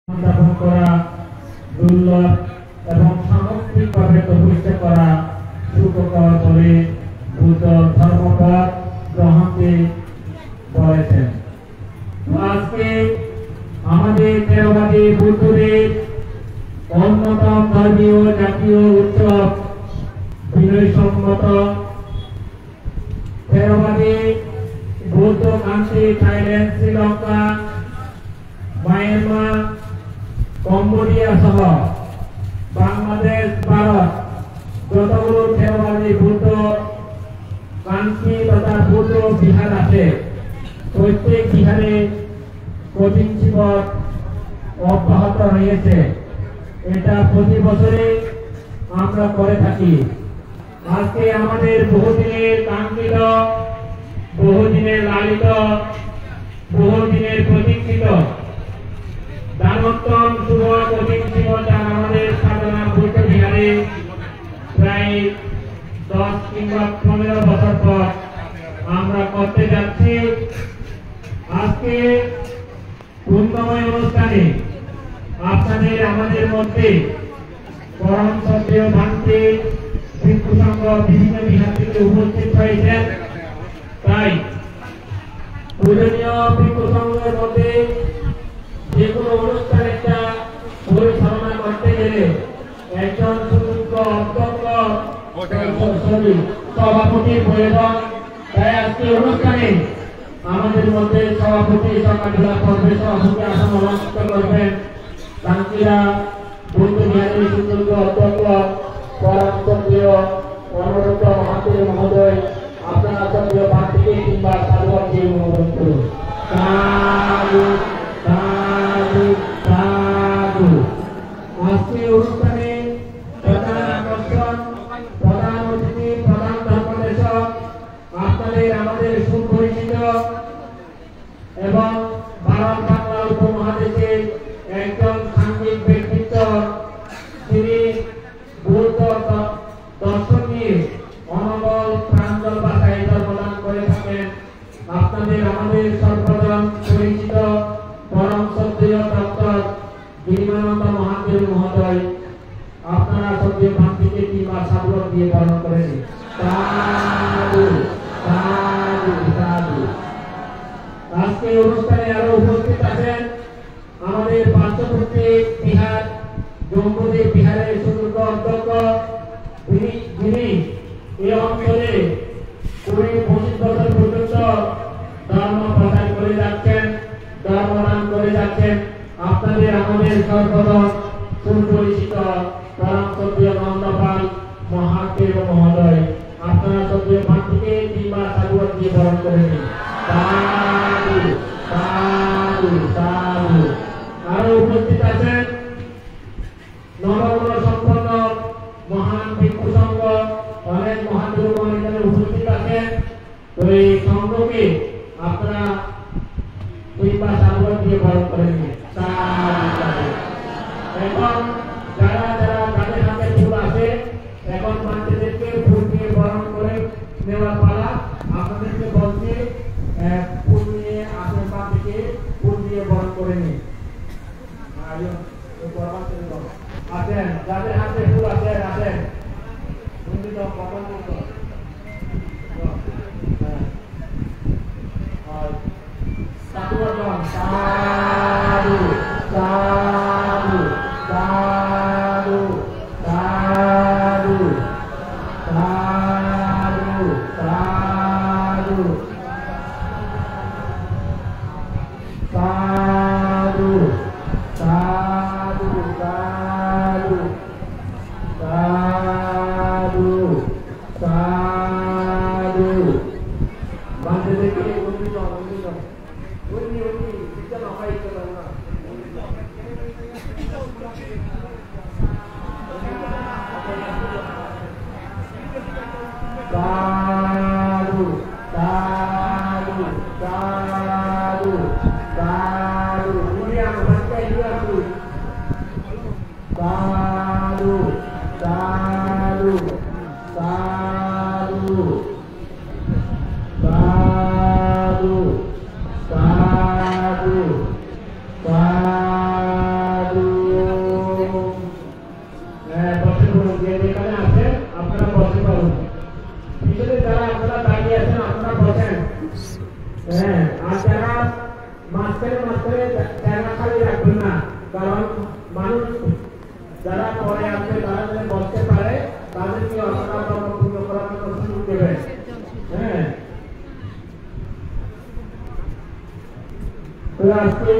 স্থাপন করা দুর্লভ এবং সামগ্রিকভাবে প্রতিষ্ঠা করা সুখকর বলে বুদ্ধ ধর্মপদ গ্রহণকে বলেছেন। আজকে আমাদের থেরবাদী বুদ্ধদের অন্যতম ধর্মীয় জাতীয় উৎসব বিনয়সম্মত থেরবাদী বৌদ্ধ country Thailand, Sri Lanka, Myanmar, Cambodia সহ বাংলাদেশ, ভারত যতগুলো থেরবাদী বৌদ্ধ কান্ট্রি তথা বৌদ্ধ বিহার আছে, প্রত্যেক বিহারে কোচিং শিবির অব্যাহত রয়েছে। এটা প্রতি বছরে আমরা করে থাকি। আজকে আমাদের বহুদিনের কাঙ্ক্ষিত, বহুদিনের লালিত, বহুদিনের প্রতীক্ষিত দানোত্তম শুভ কোচিং শিবির আমাদের সাধনা বৌদ্ধ বিহারে প্রায় 10 কিংবা 15 বছর পর আমরা করতে যাচ্ছি। আজকে পূর্ণময় অনুষ্ঠানে আপনাদের আমাদের মধ্যে পরম শ্রদ্ধেয় ভান্তি ভিক্ষু সংঘ বিভিন্ন বিহার থেকে উপস্থিত হয়েছেন। তাই পূজনীয় ভিক্ষু সংঘের মধ্যে যে কোনো অনুষ্ঠান একটা পরিচালনা করতে গেলে একজন সুযোগ্য অধ্যক্ষ সভাপতির প্রয়োজন। তাই আজকে অনুষ্ঠানে আমাদের মধ্যে সভাপতি সকালবেলা করবে, সভাপতি আসন অলঙ্কৃত করবেন কাঙ্ক্ষীরা বৌদ্ধ বিহারের সুযোগ্য অধ্যক্ষ পরম শ্রদ্ধেয় অনুরুদ্ধ মহাতীর মহোদয়। আপনারা শ্রদ্ধেয় প্রার্থীকে কিংবা সাধুবাদ দিয়ে অনুরোধ করুন। সাধু সাধু সাধু। আজকে অনুষ্ঠানে প্রধান আকর্ষণ, প্রধান অতিথি, প্রধান ধর্মদেশক আপনাদের আমাদের সুপরিচিত এবং ভারত বাংলা উপমহাদেশের একজন সাংঘিক ব্যক্তিত্ব, তিনি বৌদ্ধ দর্শন নিয়ে অনবল প্রাঞ্জল ভাষায় প্রদান করে থাকেন। আপনাদের আমাদের সর্বজন পরিচিত পরম শ্রদ্ধেয় ডক্টর গিরিমানন্দ মহাদেব মহোদয়। আপনারা শ্রদ্ধেয় ভান্তিকে কিংবা সাধুবাদ দিয়ে বরণ করেন। সাধু সাধু সাধু। আজকে অনুষ্ঠানে আরো উপস্থিত আছেন আমাদের পার্শ্ববর্তী বিহার জম্মুদেব বিহারের সুযোগ্য অধ্যক্ষ, যিনি এই অঞ্চলে 20-25 বছর পর্যন্ত ধর্ম প্রচার করে যাচ্ছেন, ধর্মদান করে যাচ্ছেন। আপনাদের আমাদের সর্বদা সুপরিচিত পরম শ্রদ্ধেয় নন্দপাল মহাদেব মহোদয়। আপনারা শ্রদ্ধেয় ভান্তিকে কিংবা সাধুবাদ দিয়ে বরণ করে নিন। সাধু সাধু সাধু। আরো উপস্থিত আছেন নবগুণ সম্পন্ন মহান ভিক্ষু সংঘ, অনেক মহাদেবগণ এখানে উপস্থিত আছেন। তো এই সংঘকে আপনারা কিংবা সাধুবাদ দিয়ে বরণ করে নিন। এখন যারা যারা যাদের হাতে ফুল আছে, এখন মাতৃদেরকে ফুল দিয়ে বরণ করে নেওয়ার পালা। আপনাদেরকে বলছি ফুল নিয়ে আশীর্বাদ থেকে ফুল দিয়ে বরণ করে নিন। আসেন, যাদের হাতে ফুল আছে আসেন। সাধু সাধু সাধু সাধু সাধু সাধু সাধু সাধু সাধু সাধু সাধু সাধু বসবে না, কারণ মানুষ যারা পরে আসবে তারা যদি বসতে পারে তাদেরকে অসাধারণ পূর্ণ করার জন্য সুযোগ দেবে। হ্যাঁ, আজকে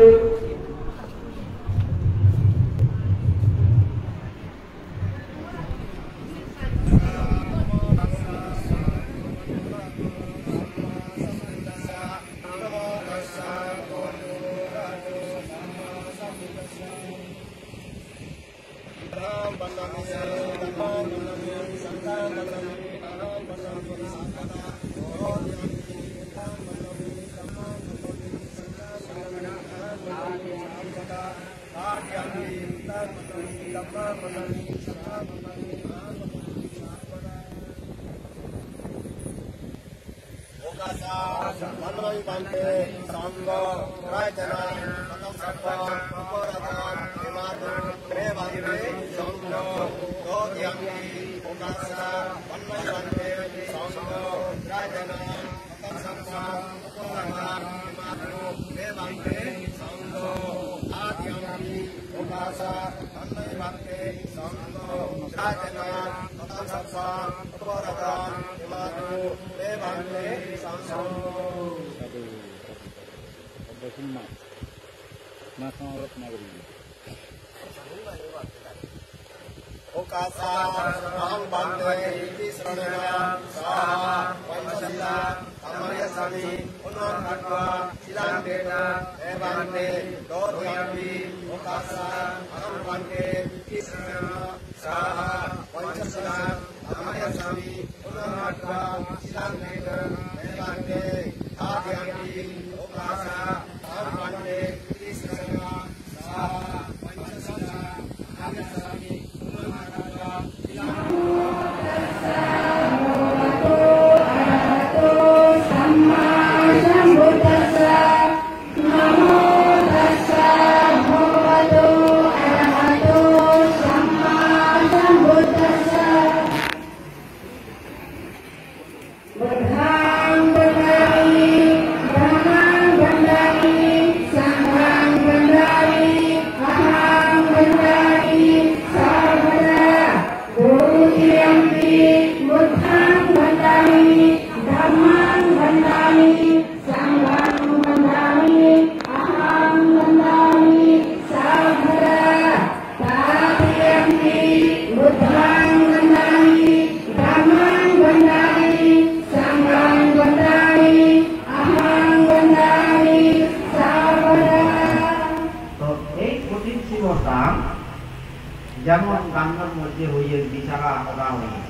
যেমন গান্ধার মধ্যে হইয়ে বিছানা ওরা হইয়ে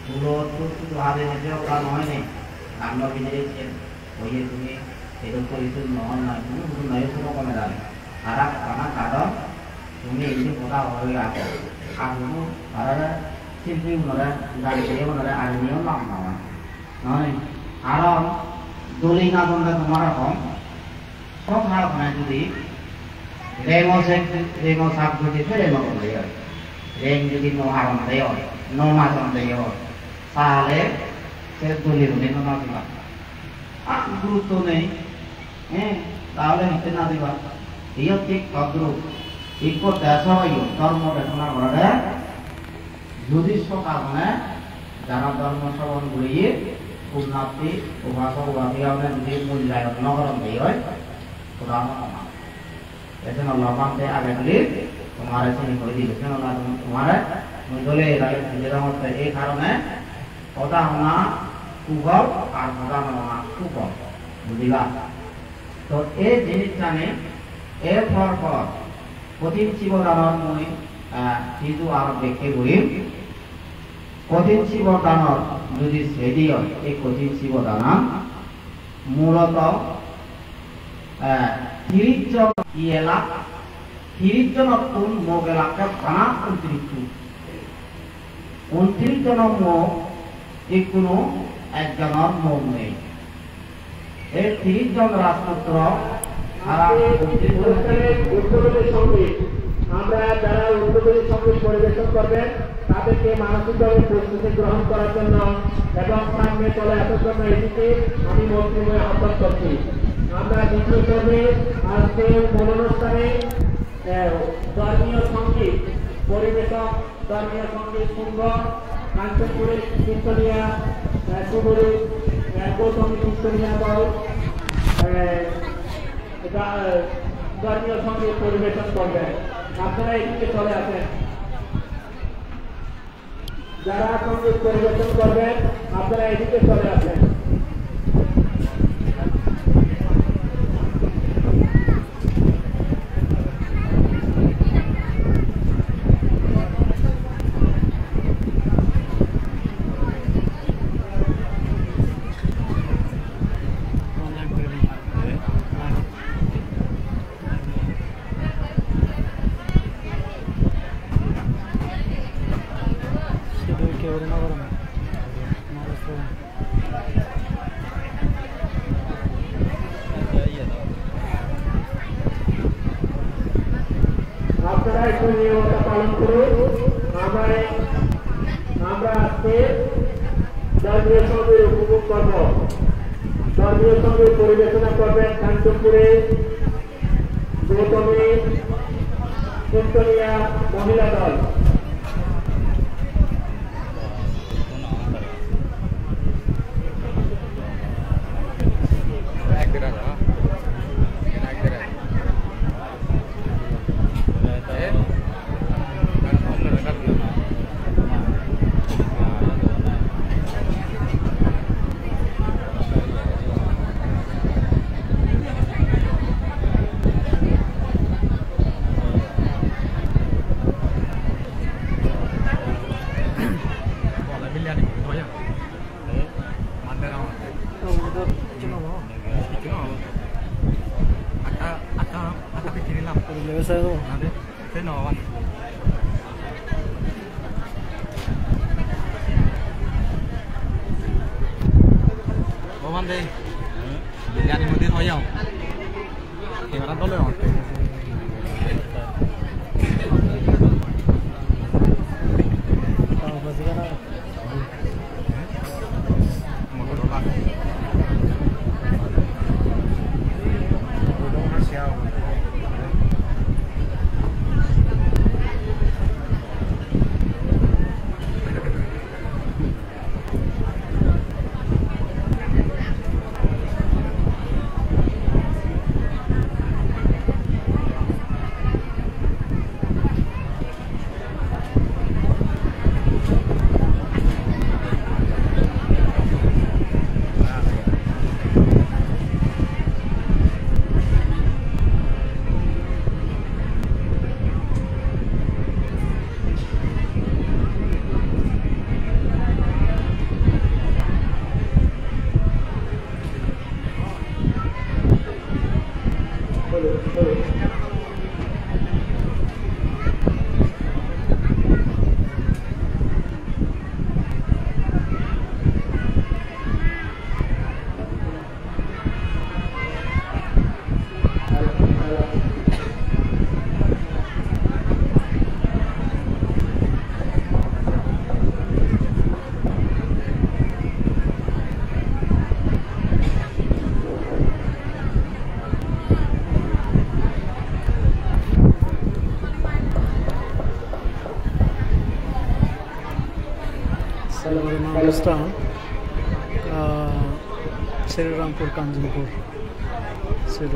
তুলো তো শুধু হাতে হেঁটে ওরা নয় নেই গান্ধা বিজেছে হইয়ে তুমি এটা তো itu নয় নয় তুমি শুধু নয় শুধু কমে যাবে আর কানা কাটো তুমি এই ওরা হয়ে আসো আর আর শিল্পী ওনারা গাড়ি ওনারা আর নিয়ম নাম না নয় আর দলি না বন্ধ তোমার রকম সব হার হয় যদি রেঙো সাপ যদি রেঙো করে রেং যদি নো হারন দেয় নো মাজন দেয় তাহলে সে দলি দলি না দিবা আর গুরুত্ব নেই হ্যাঁ তাহলে নিতে না দিবা এই ঠিক তদ্রুপ ইকো দেশ হইও ধর্ম দেশনা করে যুধিষ্ঠ কারণে যারা ধর্ম শ্রবণ করিয়ে পুণ্যার্থী উপাসক উপাসিকা যদি মূল্যায়ন নগরম দিয়ে হয় পুরাণ ऐसे ना लॉकडाउन से आगे के लिए तुम्हारे से नहीं कोई दिक्कत नहीं होगा तुम्हारे मुझे लगे जिधर हम से एक कारण है पौधा होना कुबल और पौधा होना कुबल बुझेगा तो ये जिनिस जाने ए फॉर कठिन शिवदानर मुई जीजु आरो देखे हुई कठिन शिवदानर যদি সেদি হয় এই কঠিন শিবদানা মূলত 30 জন ইয়েলা 30 জন কোন মোগেলাকে বানা 29 জন মোগ এই কোনো একজনের মোগ নেই এই 30 জন রাজপুত্র সারা উত্তরদের সঙ্গে আমরা যারা উত্তরদের সঙ্গে পরিবেশন করবেন তাদেরকে মানসিকভাবে প্রস্তুতি গ্রহণ করার জন্য এবং সামনে চলে আসার জন্য এদিকে আমি মন্ত্রীময় আহ্বান করছি আমরা দ্বিতীয় পর্বে আজকে অনুষ্ঠানে ধর্মীয় সঙ্গীত পরিবেশক ধর্মীয় সঙ্গীত শুনব কাঞ্চনপুরে কীর্তনিয়া সুগুরু গৌতমী কীর্তনিয়া দল ধর্মীয় সঙ্গীত পরিবেশন করবেন। আপনারা এদিকে চলে আসেন। যারা সঙ্গীত পরিবেশন করবেন আপনারা এদিকে চলে আসেন। আপনারা একটু নিয়মতা পালন করুন। আমরা আজকে ধর্মীয় সঙ্গীত উপভোগ করব। ধর্মীয় সঙ্গীত পরিবেশনা করবেন কাঞ্চনপুরে গৌতমী কীর্তনিয়া মহিলা দল। Biryani mesti hoyong. Gimana tuh lo? Tahu pasti kan? Mau berapa? Udah masih awal. Palestine, Sri Rampur, Kanjipur, Sri.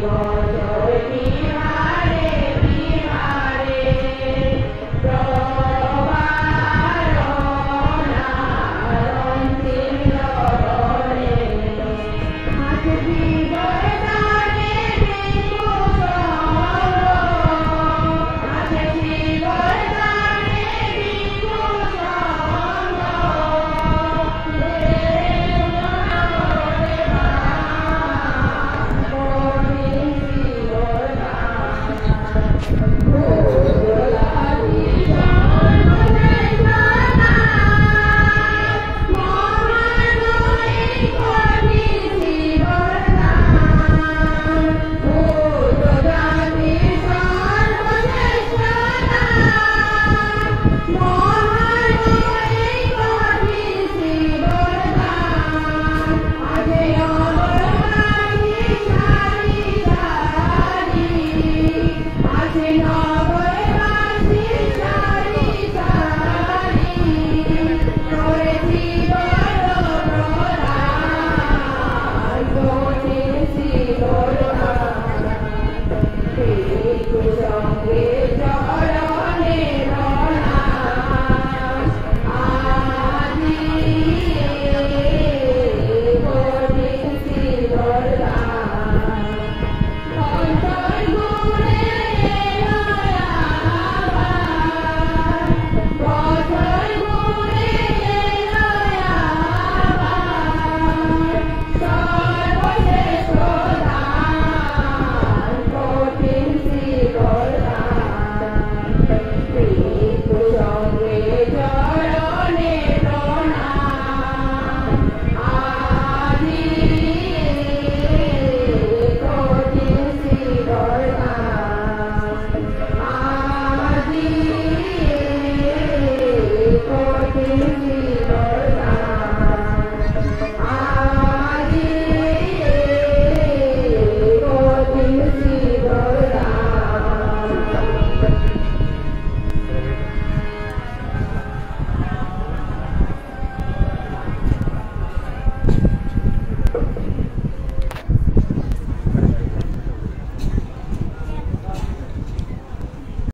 Jai